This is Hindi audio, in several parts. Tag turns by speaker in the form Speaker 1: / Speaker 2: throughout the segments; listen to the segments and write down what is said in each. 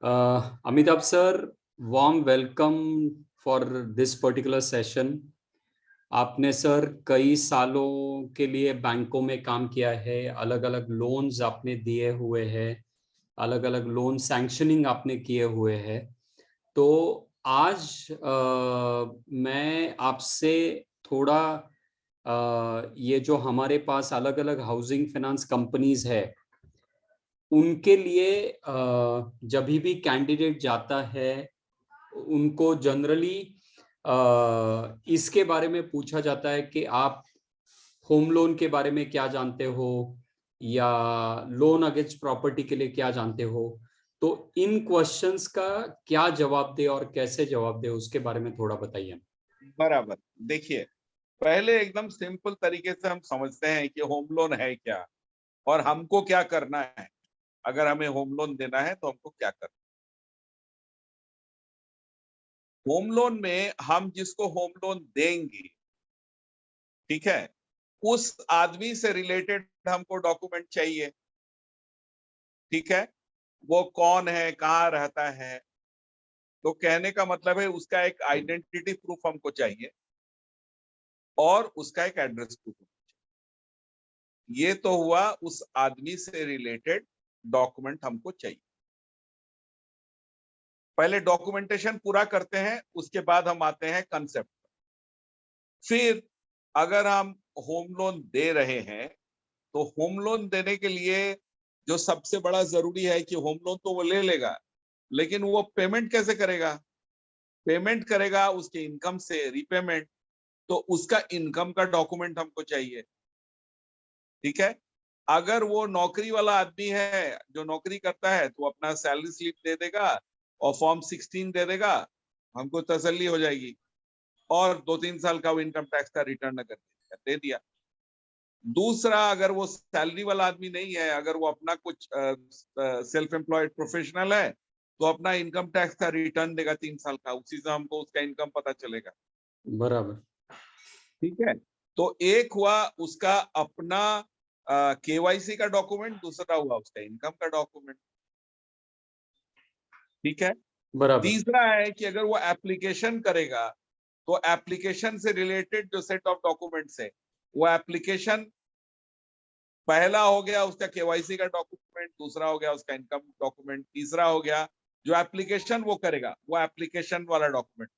Speaker 1: Amitabh sir, warm welcome for this particular session. आपने सर कई सालों के लिए बैंकों में काम किया है, अलग अलग लोन्स आपने दिए हुए हैं, अलग अलग लोन सैंक्शनिंग आपने किए हुए हैं। तो आज मैं आपसे थोड़ा ये जो हमारे पास अलग अलग हाउसिंग फाइनेंस कंपनीज है, उनके लिए जब भी कैंडिडेट जाता है उनको जनरली इसके बारे में पूछा जाता है कि आप होम लोन के बारे में क्या जानते हो या लोन अगेंस्ट प्रॉपर्टी के लिए क्या जानते हो। तो इन क्वेश्चंस का क्या जवाब दे और कैसे जवाब दे उसके बारे में थोड़ा बताइए।
Speaker 2: बराबर। देखिए, पहले एकदम सिंपल तरीके से हम समझते हैं कि होम लोन है क्या और हमको क्या करना है। अगर हमें होम लोन देना है तो हमको क्या करना है। होम लोन में हम जिसको होम लोन देंगे, ठीक है, उस आदमी से रिलेटेड हमको डॉक्यूमेंट चाहिए। ठीक है, वो कौन है, कहाँ रहता है। तो कहने का मतलब है उसका एक आइडेंटिटी प्रूफ हमको चाहिए और उसका एक एड्रेस प्रूफ। ये तो हुआ उस आदमी से रिलेटेड डॉक्यूमेंट हमको चाहिए। पहले डॉक्यूमेंटेशन पूरा करते हैं, उसके बाद हम आते हैं कंसेप्ट। फिर अगर हम होम लोन दे रहे हैं तो होम लोन देने के लिए जो सबसे बड़ा जरूरी है कि होम लोन तो वो ले लेगा, लेकिन वो पेमेंट कैसे करेगा। पेमेंट करेगा उसके इनकम से, रीपेमेंट। तो उसका इनकम का डॉक्यूमेंट हमको चाहिए। ठीक है, अगर वो नौकरी वाला आदमी है जो नौकरी करता है तो अपना सैलरी स्लिप दे देगा और फॉर्म 16 दे देगा, हमको तसल्ली हो जाएगी। और 2-3 साल का वो इनकम टैक्स का रिटर्न अगर दे दिया। दूसरा, अगर वो सैलरी वाला आदमी नहीं है, अगर वो अपना कुछ सेल्फ एम्प्लॉयड प्रोफेशनल है, तो अपना इनकम टैक्स का रिटर्न देगा 3 साल का, उसी से हमको उसका इनकम पता चलेगा।
Speaker 1: बराबर।
Speaker 2: ठीक है, तो एक हुआ उसका अपना केवाईसी का डॉक्यूमेंट, दूसरा हुआ उसका इनकम का डॉक्यूमेंट। ठीक है,
Speaker 1: बराबर।
Speaker 2: तीसरा है कि अगर वो एप्लीकेशन करेगा तो एप्लीकेशन से रिलेटेड जो सेट ऑफ डॉक्यूमेंट्स है, वो एप्लीकेशन पहला हो गया उसका केवाईसी का डॉक्यूमेंट, दूसरा हो गया उसका इनकम डॉक्यूमेंट, तीसरा हो गया जो एप्लीकेशन वो करेगा वो एप्लीकेशन वाला डॉक्यूमेंट।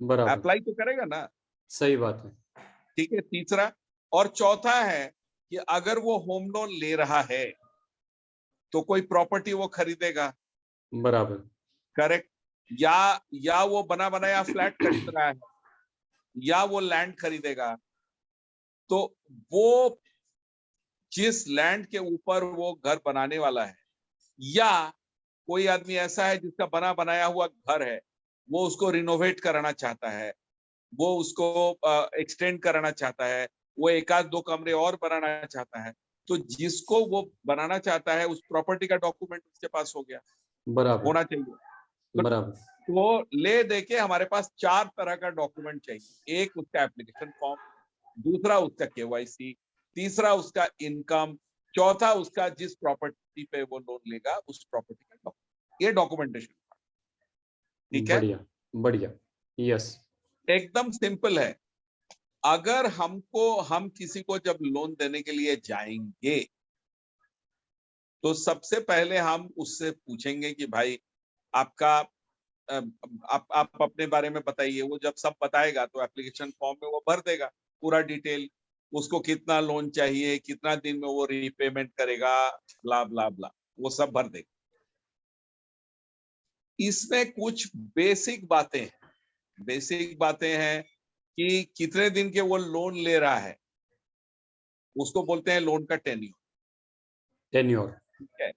Speaker 1: बराबर।
Speaker 2: अप्लाई तो करेगा ना।
Speaker 1: सही बात है।
Speaker 2: ठीक है, तीसरा। और चौथा है कि अगर वो होम लोन ले रहा है तो कोई प्रॉपर्टी वो खरीदेगा।
Speaker 1: बराबर।
Speaker 2: करेक्ट। या वो बना बनाया फ्लैट खरीद रहा है या वो लैंड खरीदेगा। तो वो जिस लैंड के ऊपर वो घर बनाने वाला है, या कोई आदमी ऐसा है जिसका बना बनाया हुआ घर है, वो उसको रिनोवेट कराना चाहता है, वो उसको एक्सटेंड कराना चाहता है, वो एक आध दो कमरे और बनाना चाहता है, तो जिसको वो बनाना चाहता है उस प्रॉपर्टी का डॉक्यूमेंट उसके पास हो गया,
Speaker 1: बराबर।
Speaker 2: होना चाहिए। तो
Speaker 1: बराबर।
Speaker 2: तो ले दे के हमारे पास 4 तरह का डॉक्यूमेंट चाहिए। एक उसका एप्लीकेशन फॉर्म, दूसरा उसका केवाईसी, तीसरा उसका इनकम, चौथा उसका जिस प्रॉपर्टी पे वो लोन लेगा उस प्रॉपर्टी का डॉक्यूमेंट। ये डॉक्यूमेंटेशन। ठीक है,
Speaker 1: बढ़िया। बढ़िया। यस।
Speaker 2: एकदम सिंपल है। अगर हम किसी को जब लोन देने के लिए जाएंगे तो सबसे पहले हम उससे पूछेंगे कि भाई आपका आप अपने बारे में बताइए। वो जब सब बताएगा तो एप्लीकेशन फॉर्म में वो भर देगा पूरा डिटेल, उसको कितना लोन चाहिए, कितना दिन में वो रीपेमेंट करेगा, ब्ला ब्ला ब्ला, वो सब भर देगा। इसमें कुछ बेसिक बातें हैं कि कितने दिन के वो लोन ले रहा है, उसको बोलते हैं लोन का टेन्योर।
Speaker 1: टेन्योर।
Speaker 2: ठीक है,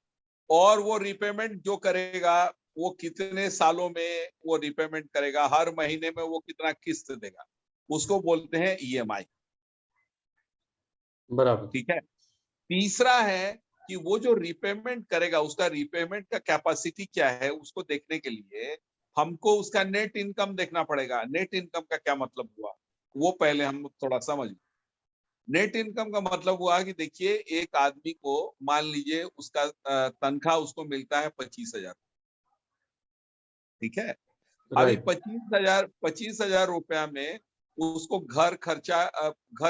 Speaker 2: और वो रीपेमेंट जो करेगा वो कितने सालों में वो रीपेमेंट करेगा, हर महीने में वो कितना किस्त देगा, उसको बोलते हैं ईएमआई।
Speaker 1: बराबर।
Speaker 2: ठीक है, तीसरा है कि वो जो रीपेमेंट करेगा उसका रीपेमेंट का कैपेसिटी क्या है, उसको देखने के लिए हमको उसका नेट इनकम देखना पड़ेगा। नेट इनकम का क्या मतलब हुआ, वो पहले हम थोड़ा समझ। नेट इनकम का मतलब हुआ कि देखिए, एक आदमी को मान लीजिए उसका तनख्वाह उसको मिलता है 25,000। ठीक है। अभी
Speaker 1: राइट
Speaker 2: 25,000 रुपया में उसको घर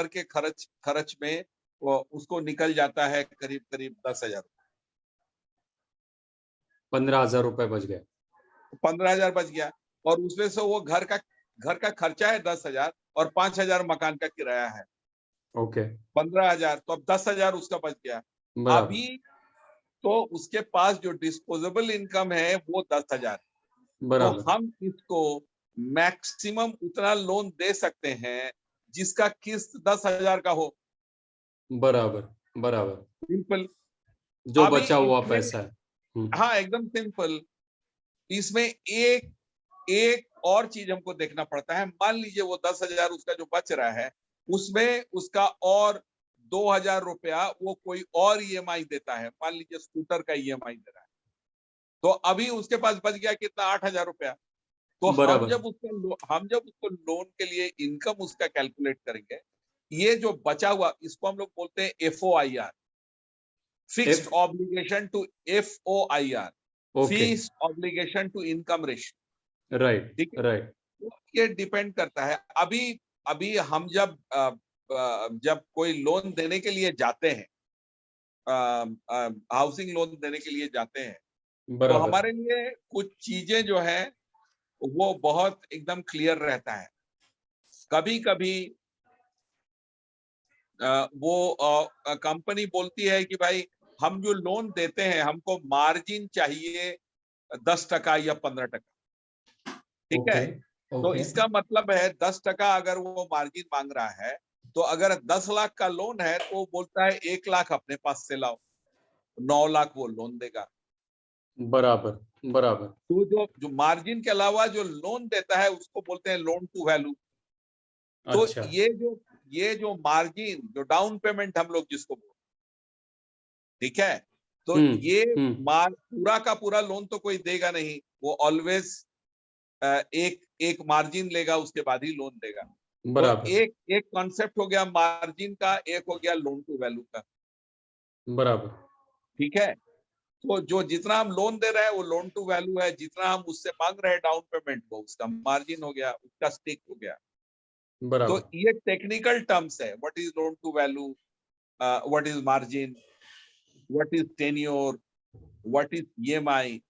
Speaker 2: के खर्च में उसको निकल जाता है करीब करीब 10,000।
Speaker 1: 15,000 रुपए बच गए।
Speaker 2: 15,000 बच गया, और उसमें से वो घर का खर्चा है 10,000 और 5,000 मकान का किराया है,
Speaker 1: ओके
Speaker 2: 15,000, तो अब 10,000 उसका बच गया।
Speaker 1: बराबर
Speaker 2: अभी तो उसके पास जो डिस्पोजेबल इनकम है वो 10,000। तो
Speaker 1: बराबर
Speaker 2: हम इसको मैक्सिमम उतना लोन दे सकते हैं जिसका किस्त 10,000 का हो।
Speaker 1: बराबर बराबर
Speaker 2: सिंपल।
Speaker 1: जो
Speaker 2: अभी
Speaker 1: बचा हुआ
Speaker 2: इसमें,
Speaker 1: पैसा है।
Speaker 2: हाँ एकदम सिंपल। इसमें एक एक और चीज हमको देखना पड़ता है। मान लीजिए वो 10,000 उसका जो बच रहा है, उसमें उसका और 2,000 रुपया वो कोई और ईएमआई देता है, मान लीजिए स्कूटर का ईएमआई दे रहा है, तो अभी उसके पास बच गया कितना, 8,000 रुपया। तो
Speaker 1: बराबर
Speaker 2: हम जब उसको लोन के लिए इनकम उसका कैलकुलेट करेंगे, ये जो बचा हुआ इसको हम लोग बोलते हैं FOIR, fixed
Speaker 1: F
Speaker 2: obligation to FOIR,
Speaker 1: okay
Speaker 2: fees obligation to income ratio.
Speaker 1: Right
Speaker 2: ठीक है,
Speaker 1: राइट
Speaker 2: तो ये डिपेंड करता है। अभी अभी हम जब कोई लोन देने के लिए जाते हैं, हाउसिंग लोन देने के लिए जाते हैं, तो
Speaker 1: बराबर
Speaker 2: हमारे लिए कुछ चीजें जो है वो बहुत एकदम क्लियर रहता है। कभी कभी वो कंपनी बोलती है कि भाई हम जो लोन देते हैं हमको मार्जिन चाहिए 10% या 15%। ठीक
Speaker 1: ओके
Speaker 2: है, तो
Speaker 1: ओके
Speaker 2: इसका मतलब है 10% अगर वो मार्जिन मांग रहा है, तो अगर 10 लाख का लोन है तो वो बोलता है 1 लाख अपने पास से लाओ, 9 लाख वो लोन देगा।
Speaker 1: बराबर बराबर
Speaker 2: तो जो जो मार्जिन के अलावा जो लोन देता है उसको बोलते हैं लोन टू वैल्यू। तो
Speaker 1: अच्छा
Speaker 2: ये जो मार्जिन, जो डाउन पेमेंट हम लोग जिसको बोलते हैं, ठीक है, तो ये
Speaker 1: हम्म
Speaker 2: पूरा का पूरा लोन तो कोई देगा नहीं, वो ऑलवेज एक एक मार्जिन लेगा, उसके बाद ही लोन देगा। तो
Speaker 1: बराबर
Speaker 2: एक एक कॉन्सेप्ट हो गया मार्जिन का, एक हो गया लोन टू वैल्यू का।
Speaker 1: बराबर
Speaker 2: ठीक है, तो जो जितना हम लोन दे रहे हैं वो लोन टू वैल्यू है, जितना हम उससे मांग रहे हैं डाउन पेमेंट वो उसका मार्जिन हो गया, उसका स्टेक हो गया। तो
Speaker 1: बराबर
Speaker 2: ये टेक्निकल टर्म्स है, what is loan to value, what is margin, what is tenure, what is EMI.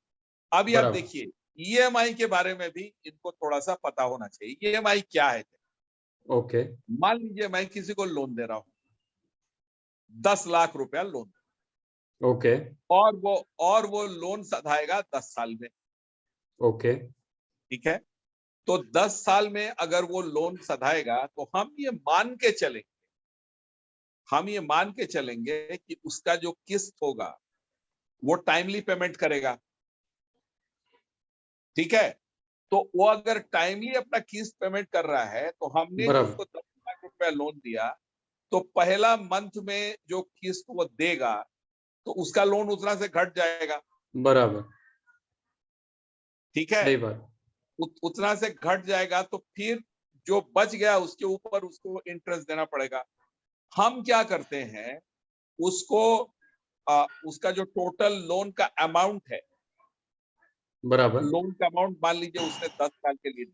Speaker 2: अभी आप
Speaker 1: बराबर
Speaker 2: देखिए, ईएमआई के बारे में भी इनको थोड़ा सा पता होना चाहिए। ईएमआई क्या है?
Speaker 1: ओके
Speaker 2: मान लीजिए मैं किसी को लोन दे रहा हूं, 10 लाख रुपया लोन,
Speaker 1: ओके
Speaker 2: और वो लोन सधाएगा 10 साल में।
Speaker 1: ओके
Speaker 2: ठीक है, तो 10 साल में अगर वो लोन सधाएगा तो हम ये मान के चलेंगे कि उसका जो किस्त होगा वो टाइमली पेमेंट करेगा। ठीक है, तो वो अगर टाइमली अपना किस्त पेमेंट कर रहा है, तो हमने जो
Speaker 1: बराबर
Speaker 2: उसको 10 लाख रुपया लोन दिया, तो पहला मंथ में जो किस्त वो देगा तो उसका लोन उतना से घट जाएगा।
Speaker 1: बराबर
Speaker 2: ठीक है,
Speaker 1: सही बात
Speaker 2: उतना से घट जाएगा, तो फिर जो बच गया उसके ऊपर उसको इंटरेस्ट देना पड़ेगा। हम क्या करते हैं, उसको उसका जो टोटल लोन का अमाउंट है,
Speaker 1: बराबर
Speaker 2: लोन का अमाउंट मान लीजिए उसने 10 साल के लिए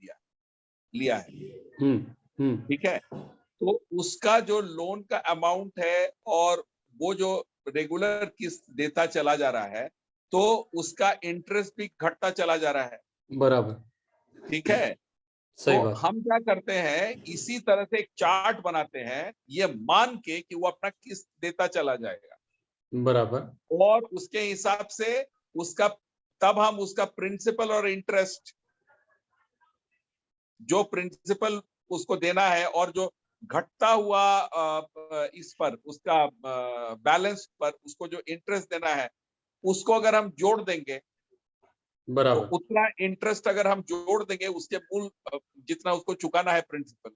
Speaker 2: लिया है।
Speaker 1: हम्म
Speaker 2: ठीक है, तो उसका जो लोन का अमाउंट है और वो जो रेगुलर किस्त देता चला जा रहा है, तो उसका इंटरेस्ट भी घटता चला जा रहा है।
Speaker 1: बराबर
Speaker 2: ठीक है, तो
Speaker 1: सही बात
Speaker 2: हम क्या करते हैं, इसी तरह से एक चार्ट बनाते हैं, ये मान के कि वो अपना किस्त देता चला जाएगा,
Speaker 1: बराबर
Speaker 2: और उसके हिसाब से उसका तब हम उसका प्रिंसिपल और इंटरेस्ट, जो प्रिंसिपल उसको देना है और जो घटता हुआ इस पर उसका बैलेंस पर उसको जो इंटरेस्ट देना है, उसको अगर हम जोड़ देंगे, तो
Speaker 1: बराबर
Speaker 2: उतना इंटरेस्ट अगर हम जोड़ देंगे उसके मूल जितना उसको चुकाना है प्रिंसिपल,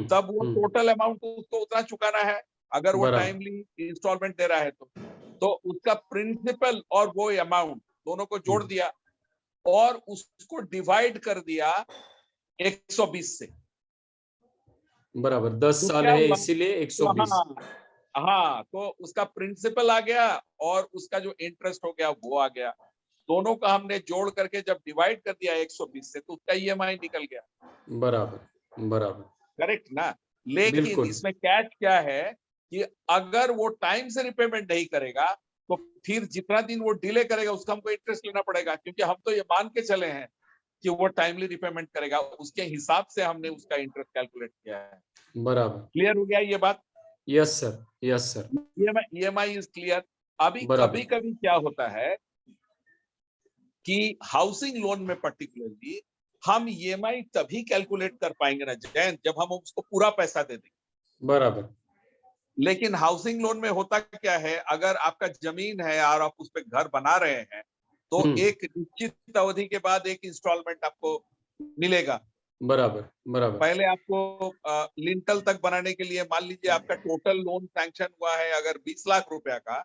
Speaker 2: तब वो
Speaker 1: हम्म
Speaker 2: टोटल अमाउंट उसको उतना चुकाना है, अगर वो
Speaker 1: बराबर
Speaker 2: टाइमली इंस्टॉलमेंट दे रहा है तो उसका प्रिंसिपल और वो अमाउंट दोनों को जोड़ दिया और उसको डिवाइड कर दिया 120 से।
Speaker 1: बराबर 10
Speaker 2: तो
Speaker 1: साल
Speaker 2: क्या
Speaker 1: है
Speaker 2: हुआ,
Speaker 1: इसीलिए
Speaker 2: तो
Speaker 1: 120
Speaker 2: हाँ, हाँ, तो उसका प्रिंसिपल आ गया और उसका जो इंटरेस्ट हो गया वो आ गया, दोनों का हमने जोड़ करके जब डिवाइड कर दिया 120 से तो उसका ईएमआई निकल गया।
Speaker 1: बराबर बराबर।
Speaker 2: करेक्ट ना? लेकिन
Speaker 1: बिल्कुल।
Speaker 2: इसमें कैच क्या है कि अगर वो टाइम से रिपेमेंट नहीं करेगा तो फिर जितना दिन वो डिले करेगा उसका हमको इंटरेस्ट लेना पड़ेगा, क्योंकि हम तो ये मान के चले हैं कि वो टाइमली रिपेमेंट करेगा, उसके हिसाब से हमने उसका इंटरेस्ट कैलकुलेट किया है।
Speaker 1: बराबर।
Speaker 2: क्लियर हो गया ये बात?
Speaker 1: Yes sir, yes sir.
Speaker 2: EMI is clear. अभी कभी
Speaker 1: बराबर।
Speaker 2: कभी क्या होता है कि हाउसिंग लोन में पर्टिकुलरली हम ईएमआई तभी कैलकुलेट कर पाएंगे ना जयंत, जब हम उसको पूरा पैसा दे देंगे।
Speaker 1: बराबर।
Speaker 2: लेकिन हाउसिंग लोन में होता क्या है, अगर आपका जमीन है और आप उस पर घर बना रहे हैं तो एक निश्चित अवधि के बाद एक इंस्टॉलमेंट आपको मिलेगा।
Speaker 1: बराबर बराबर।
Speaker 2: पहले आपको लिंटल तक बनाने के लिए मान लीजिए आपका टोटल लोन सैंक्शन हुआ है अगर 20 लाख रुपया का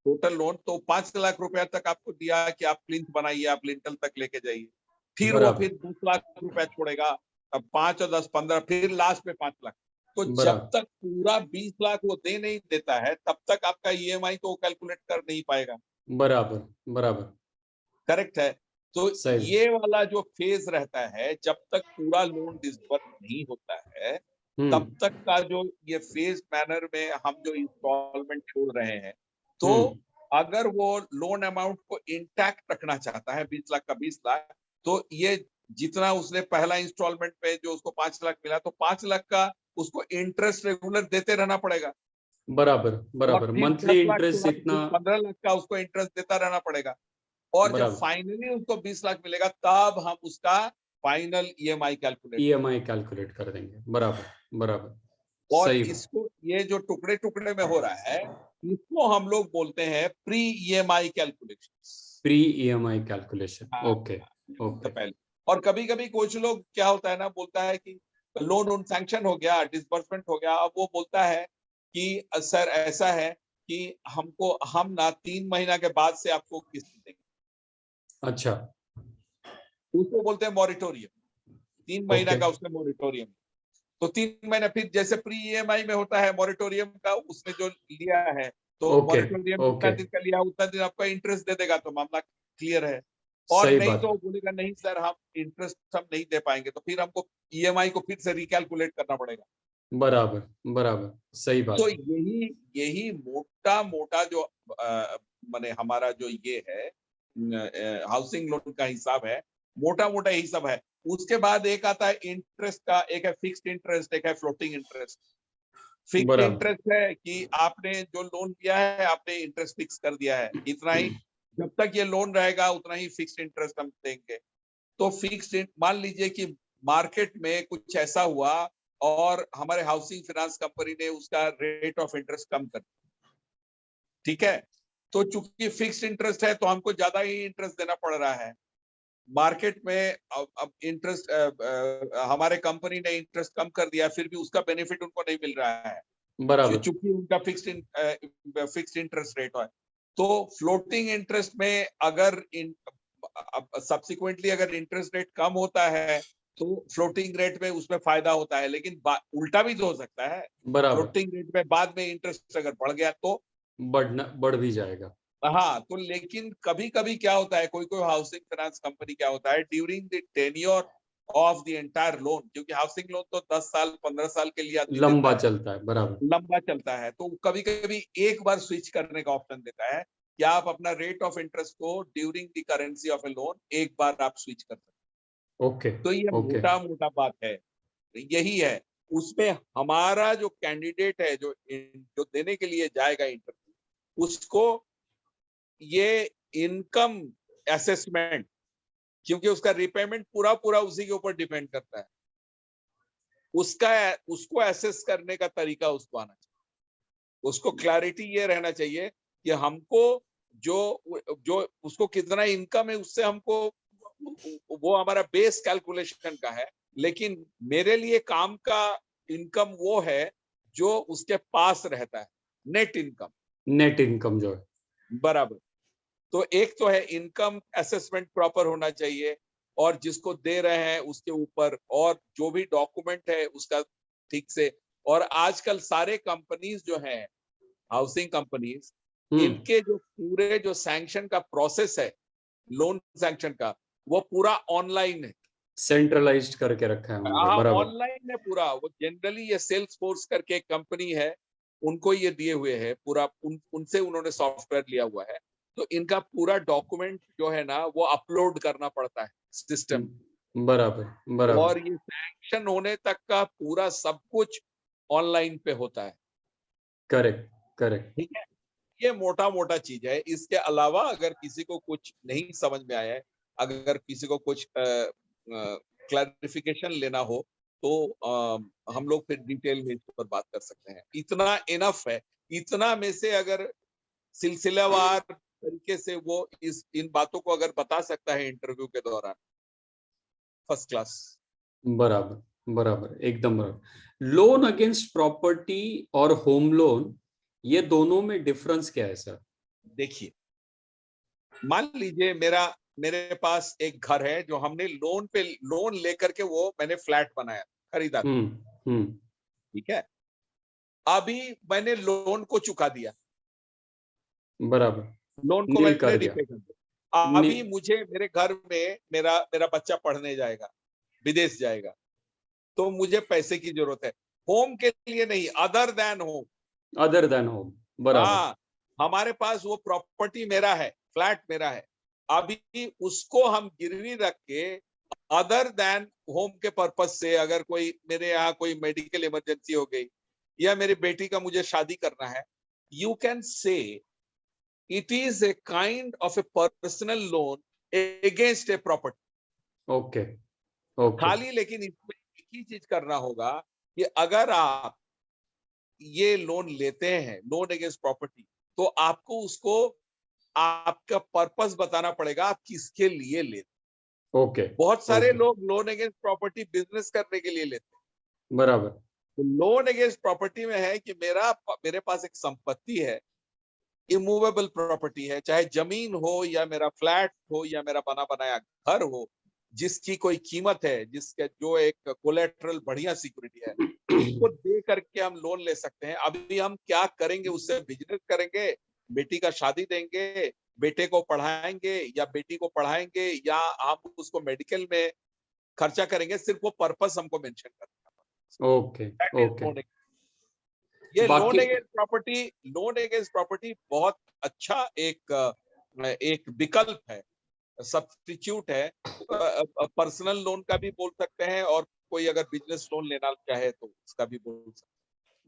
Speaker 2: टोटल लोन, तो 5 लाख रुपया तक आपको दिया कि आप प्लिंथ बनाइए, आप लिंटल तक लेके जाइए। फिर वो
Speaker 1: बराबर।
Speaker 2: फिर 10 लाख रुपया छोड़ेगा, अब 5 और 10 15, फिर लास्ट में 5 लाख। तो जब
Speaker 1: बराबर।
Speaker 2: तक पूरा 20 लाख वो दे नहीं देता है तब तक आपका ईएमआई तो कैलकुलेट कर नहीं पाएगा।
Speaker 1: बराबर बराबर।
Speaker 2: करेक्ट है? तो
Speaker 1: सही।
Speaker 2: ये वाला जो फेज रहता है जब तक पूरा लोन डिसबर्स नहीं होता है तब
Speaker 1: हम्म
Speaker 2: तक का जो ये फेज मैनर में हम जो इंस्टॉलमेंट छोड़ रहे हैं, तो
Speaker 1: हम्म।
Speaker 2: अगर वो लोन अमाउंट को इंटैक्ट रखना चाहता है 20 लाख का 20 लाख, तो ये जितना उसने पहला इंस्टॉलमेंट पे जो उसको 5 लाख मिला तो 5 लाख का उसको इंटरेस्ट रेगुलर देते रहना पड़ेगा।
Speaker 1: बराबर
Speaker 2: और
Speaker 1: बराबर।
Speaker 2: फिर
Speaker 1: मंथली
Speaker 2: 10 लाख के
Speaker 1: इंटरेस्ट
Speaker 2: बाद
Speaker 1: इतना।
Speaker 2: फिर 15 लाख का उसको इंटरेस्ट देता रहना पड़ेगा। और जब
Speaker 1: बराबर।
Speaker 2: फाइनली उसको 20 लाख मिलेगा तब हम उसका फाइनल ईएमआई कैलकुलेट करेंगे।
Speaker 1: ईएमआई कैलकुलेट कर देंगे। बराबर बराबर।
Speaker 2: और
Speaker 1: सही बात।
Speaker 2: इसको ये जो टुकड़े टुकड़े में हो रहा है इसको हम लोग बोलते हैं pre EMI calculation.
Speaker 1: Pre EMI calculation.
Speaker 2: हाँ,
Speaker 1: ओके
Speaker 2: तो
Speaker 1: ओके।
Speaker 2: पहले। और कभी कभी कुछ लोग क्या होता है ना, बोलता है कि लोन वोन सैंक्शन हो गया, डिसबर्समेंट हो गया, अब वो बोलता है कि सर ऐसा है कि हमको हम ना 3 महीना के बाद से आपको किस्त देंगे।
Speaker 1: अच्छा।
Speaker 2: उसको बोलते हैं मॉरिटोरियम। 3 महीना
Speaker 1: ओके
Speaker 2: का उसमें मॉरिटोरियम। तो 3 महीना फिर जैसे प्री ईएमआई में होता है मॉरिटोरियम का, उसने जो लिया है तो
Speaker 1: ओके
Speaker 2: मॉरिटोरियम जितना
Speaker 1: ओके।
Speaker 2: दिन का लिया उतना दिन आपका इंटरेस्ट दे देगा तो मामला क्लियर है। और
Speaker 1: सही
Speaker 2: नहीं
Speaker 1: बात।
Speaker 2: तो बोलेगा नहीं सर हम इंटरेस्ट हम नहीं दे पाएंगे, तो फिर हमको ईएमआई को फिर से रिकैलकुलेट करना पड़ेगा।
Speaker 1: बराबर बराबर। सही
Speaker 2: तो
Speaker 1: बात।
Speaker 2: यही यही मोटा मोटा जो माने हमारा जो ये है हाउसिंग लोन का हिसाब है, मोटा मोटा यही सब है। उसके बाद एक आता है इंटरेस्ट का, एक है फिक्स्ड इंटरेस्ट, एक है फ्लोटिंग इंटरेस्ट। फिक्स्ड
Speaker 1: बराबर
Speaker 2: इंटरेस्ट है कि आपने जो लोन लिया है आपने इंटरेस्ट फिक्स कर दिया है इतना ही, जब तक ये लोन रहेगा उतना ही फिक्स्ड इंटरेस्ट हम देंगे। तो फिक्स्ड मान लीजिए कि मार्केट में कुछ ऐसा हुआ और हमारे हाउसिंग फाइनेंस कंपनी ने उसका रेट ऑफ इंटरेस्ट कम कर दिया, ठीक है? तो चूंकि फिक्स्ड इंटरेस्ट है तो हमको ज्यादा ही इंटरेस्ट देना पड़ रहा है। मार्केट में अब इंटरेस्ट हमारे कंपनी ने इंटरेस्ट कम कर दिया फिर भी उसका बेनिफिट उनको नहीं मिल रहा है
Speaker 1: बराबर।
Speaker 2: चूंकि उनका फिक्स्ड इंटरेस्ट रेट है। तो फ्लोटिंग इंटरेस्ट में अगर सब्सिक्वेंटली अगर इंटरेस्ट रेट कम होता है तो फ्लोटिंग रेट में उसमें फायदा होता है, लेकिन उल्टा भी तो हो सकता है।
Speaker 1: बराबर।
Speaker 2: फ्लोटिंग रेट में बाद में इंटरेस्ट अगर बढ़ गया तो
Speaker 1: बढ़ भी जाएगा।
Speaker 2: हाँ, तो लेकिन कभी कभी क्या होता है, कोई कोई हाउसिंग फाइनेंस कंपनी क्या होता है during the tenure of the entire loan, क्योंकि हाउसिंग लोन तो 10 साल 15 साल के लिए आदमी
Speaker 1: लंबा
Speaker 2: देता है,
Speaker 1: चलता है। बराबर।
Speaker 2: लंबा चलता है, तो कभी कभी एक बार स्विच करने का ऑप्शन देता है कि आप अपना रेट ऑफ इंटरेस्ट को during the currency of A loan एक बार आप स्विच कर सकते
Speaker 1: ओके
Speaker 2: हैं। तो ये
Speaker 1: ओके।
Speaker 2: मोटा मोटा बात है, यही है। उसमें हमारा जो कैंडिडेट है जो जो देने के लिए जाएगा इंटरव्यू, उसको ये इनकम असेसमेंट, क्योंकि उसका रिपेमेंट पूरा पूरा उसी के ऊपर डिपेंड करता है, उसका उसको असेस करने का तरीका उसको आना चाहिए। उसको क्लैरिटी ये रहना चाहिए कि हमको जो जो उसको कितना इनकम है उससे हमको वो हमारा बेस कैलकुलेशन का है, लेकिन मेरे लिए काम का इनकम वो है जो उसके पास रहता है, नेट इनकम।
Speaker 1: नेट इनकम जो है।
Speaker 2: बराबर। तो एक तो है इनकम असेसमेंट प्रॉपर होना चाहिए और जिसको दे रहे हैं उसके ऊपर और जो भी डॉक्यूमेंट है उसका ठीक से। और आजकल सारे कंपनीज जो हैं हाउसिंग कंपनीज,
Speaker 1: हम्म
Speaker 2: इनके जो पूरे जो सैंक्शन का प्रोसेस है लोन सैंक्शन का, वो पूरा ऑनलाइन है।
Speaker 1: सेंट्रलाइज्ड करके रखा है उन्होंने,
Speaker 2: हाँ,
Speaker 1: बराबर।
Speaker 2: ऑनलाइन है पूरा। वो जनरली ये सेल्स फोर्स करके एक कंपनी है, उनको ये दिए हुए है पूरा, उनसे उन्होंने सॉफ्टवेयर लिया हुआ है। तो इनका पूरा डॉक्यूमेंट जो है ना वो अपलोड करना पड़ता है सिस्टम,
Speaker 1: बराबर बराबर।
Speaker 2: और ये सैंक्शन होने तक का पूरा सब कुछ ऑनलाइन पे होता है।
Speaker 1: Correct correct.
Speaker 2: ठीक है, ये मोटा मोटा चीज है। इसके अलावा अगर किसी को कुछ नहीं समझ में आया है, अगर किसी को कुछ क्लैरिफिकेशन लेना हो, तो हम लोग फिर डिटेल में इस पर बात कर सकते हैं। इतना इनफ है। इतना में से अगर सिलसिलावार तरीके से वो इन बातों को अगर बता सकता है इंटरव्यू के दौरान, फर्स्ट क्लास।
Speaker 1: बराबर बराबर, एकदम बराबर। लोन अगेंस्ट प्रॉपर्टी और होम लोन, ये दोनों में डिफरेंस क्या है सर?
Speaker 2: देखिए, मान लीजिए मेरे पास एक घर है जो हमने लोन लेकर के वो मैंने फ्लैट बनाया, खरीदा।
Speaker 1: हम्म।
Speaker 2: ठीक है, अभी मैंने लोन को चुका दिया,
Speaker 1: बराबर।
Speaker 2: लोन को
Speaker 1: नील
Speaker 2: मैंने
Speaker 1: कर दिया।
Speaker 2: रिपे कर दिया।
Speaker 1: नी,
Speaker 2: अभी मुझे मेरे घर में मेरा मेरा बच्चा पढ़ने जाएगा, विदेश जाएगा, तो मुझे पैसे की जरूरत है। होम के लिए नहीं, other than home.
Speaker 1: Other than home, बराबर।
Speaker 2: हाँ, हमारे पास वो प्रॉपर्टी मेरा है, फ्लैट मेरा है, अभी उसको हम गिरवी रख के अदर देन होम के पर्पज से, अगर कोई मेरे यहाँ कोई मेडिकल इमरजेंसी हो गई, या मेरी बेटी का मुझे शादी करना है, you can say it is a kind of A personal loan against a property.
Speaker 1: Okay okay.
Speaker 2: खाली लेकिन इसमें एक ही चीज करना होगा कि अगर आप ये लोन लेते हैं, लोन अगेंस्ट प्रॉपर्टी, तो आपको उसको आपका पर्पस बताना पड़ेगा, आप किसके लिए लेते।
Speaker 1: ओके
Speaker 2: बहुत सारे
Speaker 1: ओके।
Speaker 2: लोग लोन अगेंस्ट प्रॉपर्टी बिजनेस करने के लिए लेते हैं।
Speaker 1: बराबर।
Speaker 2: तो लोन अगेंस्ट प्रॉपर्टी में है कि मेरे पास एक संपत्ति है, इमूवेबल प्रॉपर्टी है, चाहे जमीन हो या मेरा फ्लैट हो या मेरा बना बनाया घर हो, जिसकी कोई कीमत है, जिसके जो एक कोलेटरल बढ़िया सिक्योरिटी है, उसको दे करके हम लोन ले सकते हैं। अभी हम क्या करेंगे उससे? बिजनेस करेंगे, बेटी का शादी देंगे, बेटे को पढ़ाएंगे या बेटी को पढ़ाएंगे, या हम उसको मेडिकल में खर्चा करेंगे, सिर्फ वो पर्पस हमको मेंशन करना है।
Speaker 1: Okay
Speaker 2: that is
Speaker 1: okay.
Speaker 2: Loan. ये
Speaker 1: बाकी
Speaker 2: लोन अगेंस्ट प्रॉपर्टी बहुत अच्छा एक विकल्प है, सब्स्टिट्यूट है। पर्सनल लोन का भी बोल सकते हैं, और कोई अगर बिजनेस लोन लेना चाहे तो उसका भी बोल सकते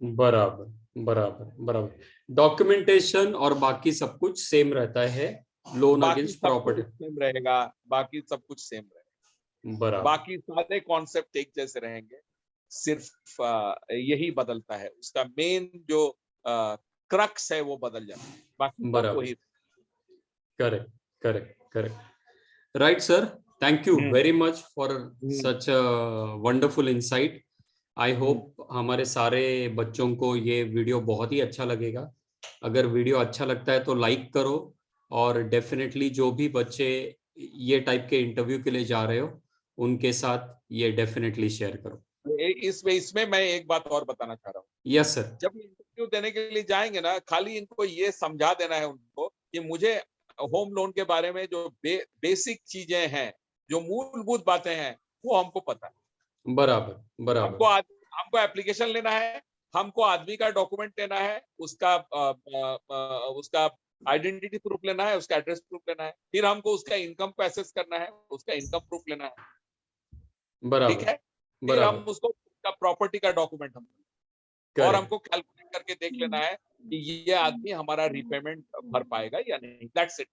Speaker 1: बराबर बराबर बराबर। डॉक्यूमेंटेशन और बाकी सब कुछ सेम रहता है
Speaker 2: हैं।
Speaker 1: लोन
Speaker 2: बाकी
Speaker 1: अगेंस्ट
Speaker 2: सब कुछ
Speaker 1: प्रॉपर्टी।
Speaker 2: सेम रहेगा, बाकी सब कुछ सेम रहेगा,
Speaker 1: बराबर।
Speaker 2: बाकी सारे कॉन्सेप्ट एक जैसे रहेंगे। सिर्फ यही बदलता है, उसका मेन जो क्रक्स है वो बदल जाता है, बाकी सब
Speaker 1: बराबर।
Speaker 2: वही।
Speaker 1: Correct correct correct. Right sir, thank you
Speaker 2: hmm,
Speaker 1: very much for
Speaker 2: hmm,
Speaker 1: such wonderful insight. I
Speaker 2: hmm.
Speaker 1: Hope हमारे सारे बच्चों को ये वीडियो बहुत ही अच्छा लगेगा। अगर वीडियो अच्छा लगता है तो लाइक करो, और डेफिनेटली जो भी बच्चे ये टाइप के इंटरव्यू के लिए जा रहे हो उनके साथ ये डेफिनेटली शेयर करो।
Speaker 2: इसमें इसमें मैं एक बात और बताना चाह रहा हूँ।
Speaker 1: Yes sir.
Speaker 2: जब इंटरव्यू देने के लिए जाएंगे ना, खाली इनको ये समझा देना है उनको कि मुझे होम लोन के बारे में जो बेसिक चीजें हैं, जो मूलभूत बातें हैं, वो हमको पता है।
Speaker 1: बराबर
Speaker 2: हमको
Speaker 1: बराबर।
Speaker 2: हमको एप्लीकेशन लेना है, हमको आदमी का डॉक्यूमेंट लेना है, उसका आइडेंटिटी प्रूफ लेना है, उसका एड्रेस प्रूफ लेना है, फिर हमको उसका इनकम को एसेस करना है, उसका इनकम प्रूफ लेना है। ठीक
Speaker 1: बराबर
Speaker 2: है, फिर हम
Speaker 1: बराबर।
Speaker 2: उसको प्रॉपर्टी का डॉक्यूमेंट हम, और
Speaker 1: करेक्ट
Speaker 2: हमको कैलकुलेट करके देख लेना है कि ये आदमी हमारा रिपेमेंट भर पाएगा या नहीं। That's it.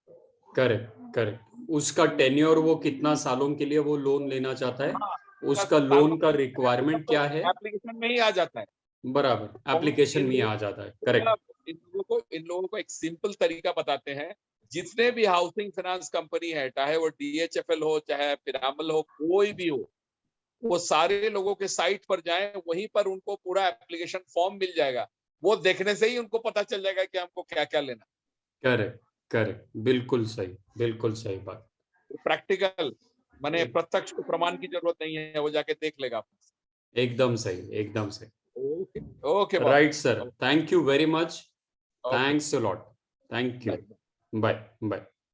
Speaker 1: Correct correct. उसका टेन्योर, वो कितना सालों के लिए वो लोन लेना चाहता है,
Speaker 2: हाँ,
Speaker 1: उसका
Speaker 2: सालों
Speaker 1: लोन का रिक्वायरमेंट
Speaker 2: तो
Speaker 1: क्या है।
Speaker 2: एप्लीकेशन में ही आ जाता है।
Speaker 1: बराबर,
Speaker 2: और
Speaker 1: एप्लीकेशन में ही आ जाता है। करेक्ट।
Speaker 2: इन लोगों को एक सिंपल तरीका बताते हैं। जितने भी हाउसिंग फाइनेंस कंपनी है, चाहे वो DHFL हो, चाहे पिरामल हो, कोई भी हो, वो सारे लोगों के साइट पर जाएं, वहीं पर उनको पूरा एप्लीकेशन फॉर्म मिल जाएगा। वो देखने से ही उनको पता चल जाएगा कि हमको क्या क्या लेना।
Speaker 1: करेक्ट करेक्ट, बिल्कुल सही बात।
Speaker 2: प्रैक्टिकल माने
Speaker 1: एक,
Speaker 2: प्रत्यक्ष को प्रमाण की जरूरत नहीं है, वो जाके देख लेगा।
Speaker 1: एकदम सही एकदम सही।
Speaker 2: Okay, okay boss.
Speaker 1: Right sir, thank you very much.
Speaker 2: Okay,
Speaker 1: thanks a lot. Thank you.
Speaker 2: Bye.
Speaker 1: Bye bye.